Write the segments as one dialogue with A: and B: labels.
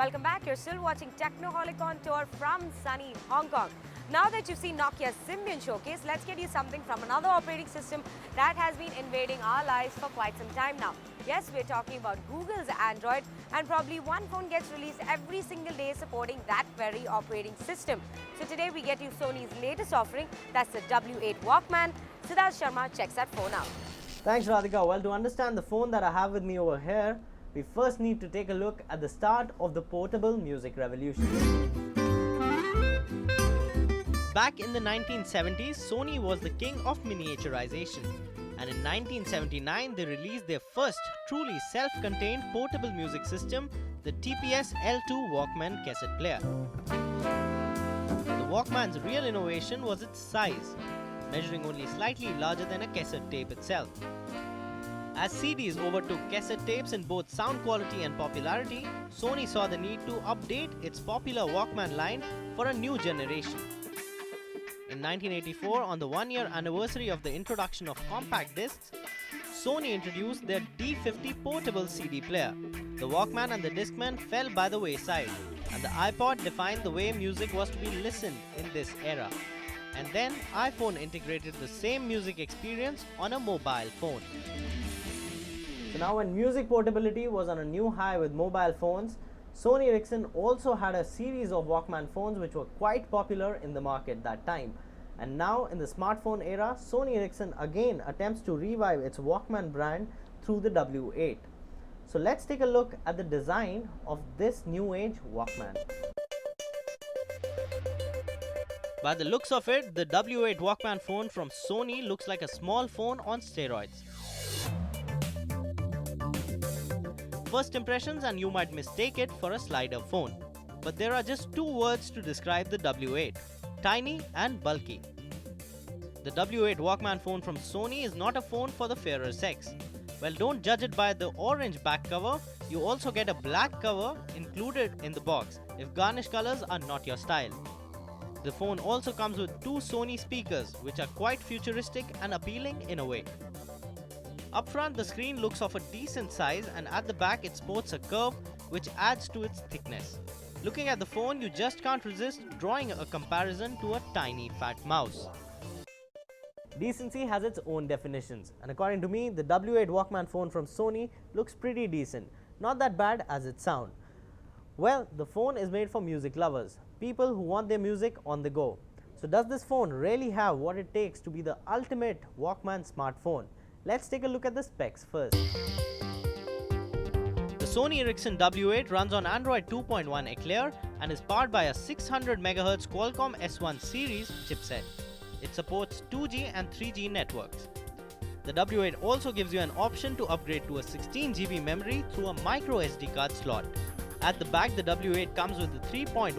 A: Welcome back. You're still watching Technoholik on tour from sunny Hong Kong. Now that you've seen Nokia's Symbian showcase, let's get you something from another operating system that has been invading our lives for quite some time now. Yes, we're talking about Google's Android, and probably one phone gets released every single day supporting that very operating system. So today we get you Sony's latest offering, that's the W8 Walkman. Siddhartha Sharma checks that phone out.
B: Thanks, Radhika. Well, to understand the phone that I have with me over here, we first need to take a look at the start of the portable music revolution. Back in the 1970s, Sony was the king of miniaturization. And in 1979, they released their first truly self-contained portable music system, the TPS L2 Walkman cassette player. The Walkman's real innovation was its size, measuring only slightly larger than a cassette tape itself. As CDs overtook cassette tapes in both sound quality and popularity, Sony saw the need to update its popular Walkman line for a new generation. In 1984, on the one-year anniversary of the introduction of compact discs, Sony introduced their D50 portable CD player. The Walkman and the Discman fell by the wayside, and the iPod defined the way music was to be listened in this era. And then iPhone integrated the same music experience on a mobile phone. So now when music portability was on a new high with mobile phones, Sony Ericsson also had a series of Walkman phones which were quite popular in the market that time. And now in the smartphone era, Sony Ericsson again attempts to revive its Walkman brand through the W8. So let's take a look at the design of this new age Walkman. By the looks of it, the W8 Walkman phone from Sony looks like a small phone on steroids. First impressions, and you might mistake it for a slider phone. But there are just two words to describe the W8: tiny and bulky. The W8 Walkman phone from Sony is not a phone for the fairer sex. Well, don't judge it by the orange back cover. You also get a black cover included in the box if garnish colors are not your style. The phone also comes with two Sony speakers, which are quite futuristic and appealing in a way. Up front, the screen looks of a decent size, and at the back it sports a curve which adds to its thickness. Looking at the phone, you just can't resist drawing a comparison to a tiny fat mouse. Decency has its own definitions, and according to me, the W8 Walkman phone from Sony looks pretty decent, not that bad as it sounds. Well, the phone is made for music lovers, people who want their music on the go. So does this phone really have what it takes to be the ultimate Walkman smartphone? Let's take a look at the specs first. The Sony Ericsson W8 runs on Android 2.1 Eclair and is powered by a 600 MHz Qualcomm S1 series chipset. It supports 2G and 3G networks. The W8 also gives you an option to upgrade to a 16 GB memory through a micro SD card slot. At the back, the W8 comes with a 3.15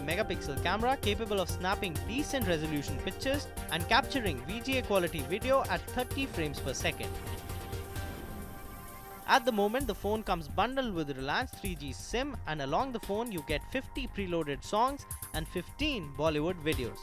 B: megapixel camera capable of snapping decent resolution pictures and capturing VGA quality video at 30 frames per second. At the moment, the phone comes bundled with Reliance 3G SIM, and along the phone you get 50 preloaded songs and 15 Bollywood videos.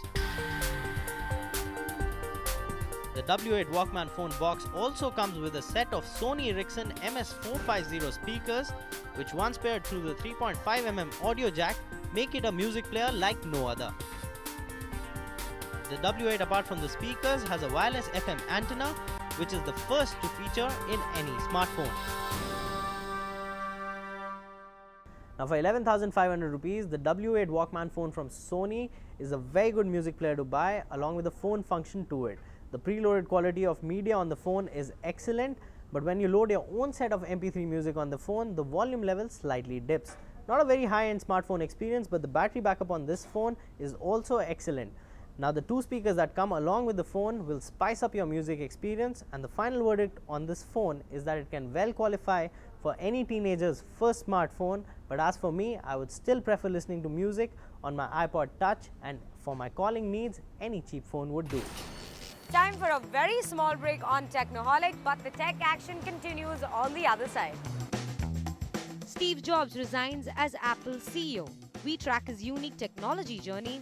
B: The W8 Walkman phone box also comes with a set of Sony Ericsson MS450 speakers, which once paired through the 3.5mm audio jack make it a music player like no other. The W8, apart from the speakers, has a wireless FM antenna, which is the first to feature in any smartphone. Now for 11,500 rupees, the W8 Walkman phone from Sony is a very good music player to buy, along with the phone function to it. The preloaded quality of media on the phone is excellent, but when you load your own set of MP3 music on the phone, the volume level slightly dips. Not a very high-end smartphone experience, but the battery backup on this phone is also excellent. Now the two speakers that come along with the phone will spice up your music experience, and the final verdict on this phone is that it can well qualify for any teenager's first smartphone, but as for me, I would still prefer listening to music on my iPod Touch, and for my calling needs, any cheap phone would do.
A: Time for a very small break on Technoholik, but the tech action continues on the other side. Steve Jobs resigns as Apple's CEO. We track his unique technology journey